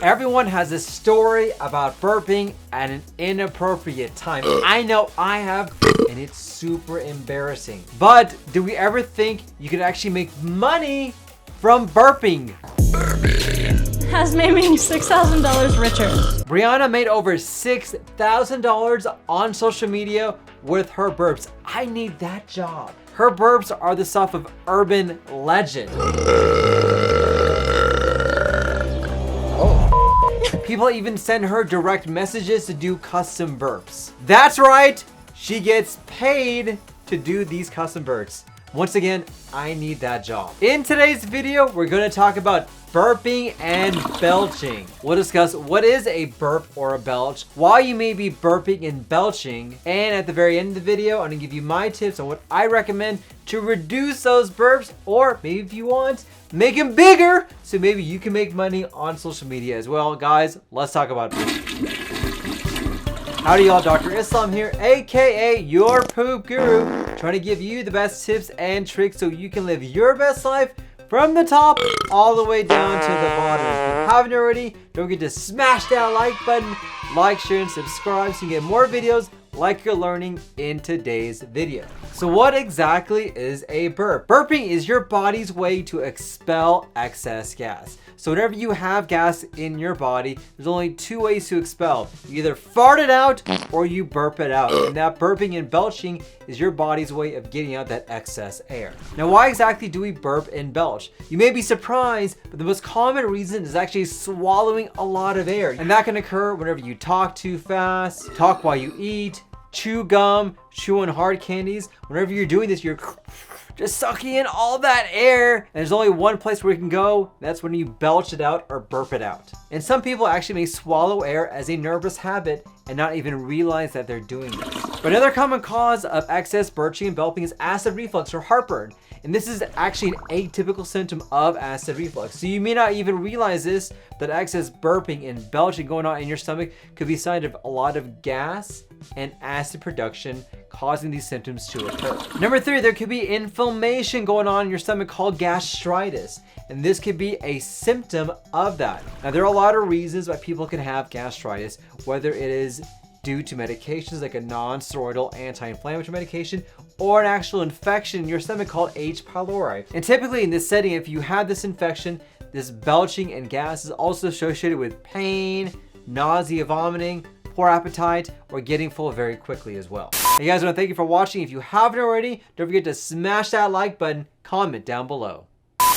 Everyone has a story about burping at an inappropriate time. I know I have, and it's super embarrassing. But do we ever think you could actually make money from burping? Has made me $6,000 richer. Briana made over $6,000 on social media with her burps. I need that job. Her burps are the stuff of urban legend. People even send her direct messages to do custom burps. That's right, she gets paid to do these custom burps. Once again, I need that job. In today's video, we're gonna talk about burping and belching. We'll discuss what is a burp or a belch, why you may be burping and belching, and at the very end of the video, I'm gonna give you my tips on what I recommend to reduce those burps, or maybe if you want, make them bigger, so maybe you can make money on social media as well. Guys, let's talk about it. Howdy y'all, Dr. Islam here, aka your poop guru, trying to give you the best tips and tricks so you can live your best life from the top all the way down to the bottom. If you haven't already, don't forget to smash that like button, like, share, and subscribe so you get more videos like you're learning in today's video. So what exactly is a burp? Burping is your body's way to expel excess gas. So whenever you have gas in your body, there's only two ways to expel. You either fart it out or you burp it out. And that burping and belching is your body's way of getting out that excess air. Now, why exactly do we burp and belch? You may be surprised, but the most common reason is actually swallowing a lot of air. And that can occur whenever you talk too fast, talk while you eat, chew gum, chew on hard candies. Whenever you're doing this, you're just sucking in all that air, and there's only one place where you can go. That's when you belch it out or burp it out. And some people actually may swallow air as a nervous habit and not even realize that they're doing this. But another common cause of excess belching and belching is acid reflux or heartburn. And this is actually an atypical symptom of acid reflux. So you may not even realize this, that excess burping and belching going on in your stomach could be a sign of a lot of gas and acid production causing these symptoms to occur. Number 3, there could be inflammation going on in your stomach called gastritis. And this could be a symptom of that. Now, there are a lot of reasons why people can have gastritis, whether it is due to medications like a non-steroidal anti-inflammatory medication or an actual infection in your stomach called H. pylori. And typically in this setting, if you have this infection, this belching and gas is also associated with pain, nausea, vomiting, poor appetite, or getting full very quickly as well. Hey guys, I want to thank you for watching. If you haven't already, don't forget to smash that like button, comment down below.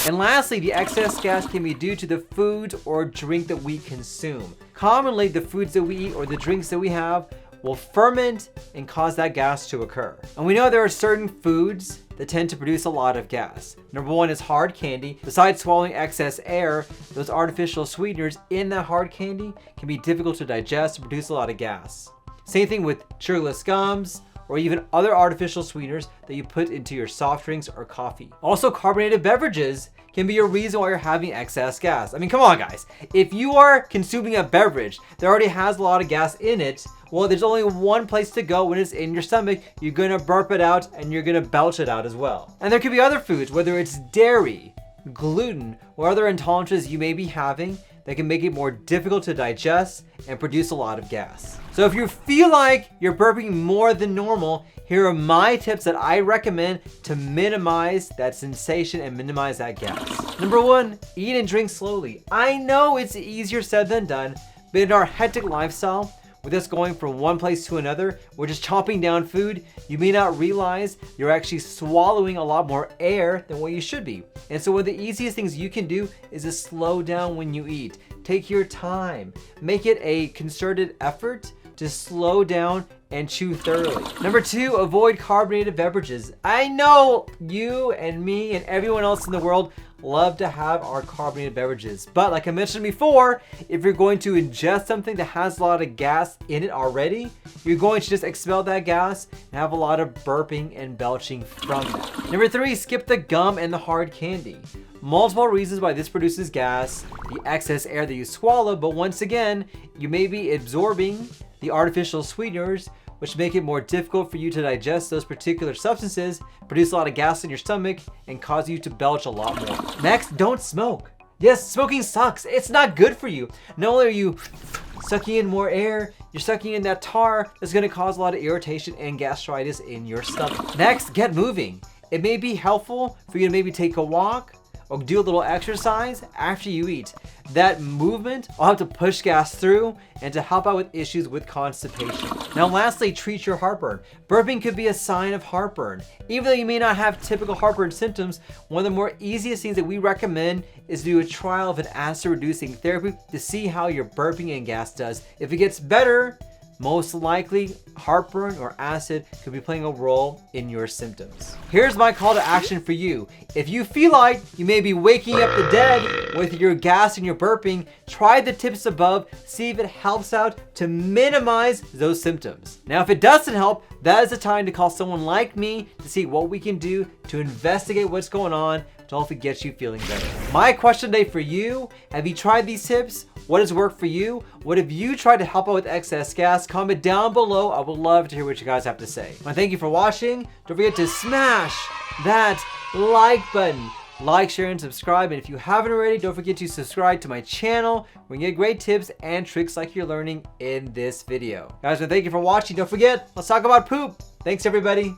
And lastly, the excess gas can be due to the food or drink that we consume. Commonly, the foods that we eat or the drinks that we have will ferment and cause that gas to occur. And we know there are certain foods that tend to produce a lot of gas. Number 1 is hard candy. Besides swallowing excess air, those artificial sweeteners in that hard candy can be difficult to digest and produce a lot of gas. Same thing with sugarless gums, or even other artificial sweeteners that you put into your soft drinks or coffee. Also, carbonated beverages can be a reason why you're having excess gas. I mean, come on guys. If you are consuming a beverage that already has a lot of gas in it, well, there's only one place to go when it's in your stomach. You're gonna burp it out and you're gonna belch it out as well. And there could be other foods, whether it's dairy, gluten, or other intolerances you may be having that can make it more difficult to digest and produce a lot of gas. So if you feel like you're burping more than normal, here are my tips that I recommend to minimize that sensation and minimize that gas. Number 1, eat and drink slowly. I know it's easier said than done, but in our hectic lifestyle, with us going from one place to another, we're just chopping down food, you may not realize you're actually swallowing a lot more air than what you should be. And so one of the easiest things you can do is to slow down when you eat. Take your time. Make it a concerted effort to slow down and chew thoroughly. Number 2, avoid carbonated beverages. I know you and me and everyone else in the world love to have our carbonated beverages. But like I mentioned before, if you're going to ingest something that has a lot of gas in it already, you're going to just expel that gas and have a lot of burping and belching from that. Number 3, skip the gum and the hard candy. Multiple reasons why this produces gas, the excess air that you swallow, but once again, you may be absorbing the artificial sweeteners, which make it more difficult for you to digest those particular substances, produce a lot of gas in your stomach, and cause you to belch a lot more. Next, don't smoke. Yes, smoking sucks. It's not good for you. Not only are you sucking in more air, you're sucking in that tar that's gonna cause a lot of irritation and gastritis in your stomach. Next, get moving. It may be helpful for you to maybe take a walk or do a little exercise after you eat. That movement will help to push gas through and to help out with issues with constipation. Now lastly, treat your heartburn. Burping could be a sign of heartburn. Even though you may not have typical heartburn symptoms, one of the more easiest things that we recommend is to do a trial of an acid reducing therapy to see how your burping and gas does. If it gets better, most likely heartburn or acid could be playing a role in your symptoms. Here's my call to action for you. If you feel like you may be waking up the dead with your gas and your burping, try the tips above, see if it helps out to minimize those symptoms. Now, if it doesn't help, that is the time to call someone like me to see what we can do to investigate what's going on to hopefully get you feeling better. My question today for you, have you tried these tips? What has worked for you? What have you tried to help out with excess gas? Comment down below. I would love to hear what you guys have to say. And thank you for watching. Don't forget to smash that like button. Like, share, and subscribe. And if you haven't already, don't forget to subscribe to my channel where you get great tips and tricks like you're learning in this video. Guys, thank you for watching. Don't forget, let's talk about poop. Thanks, everybody.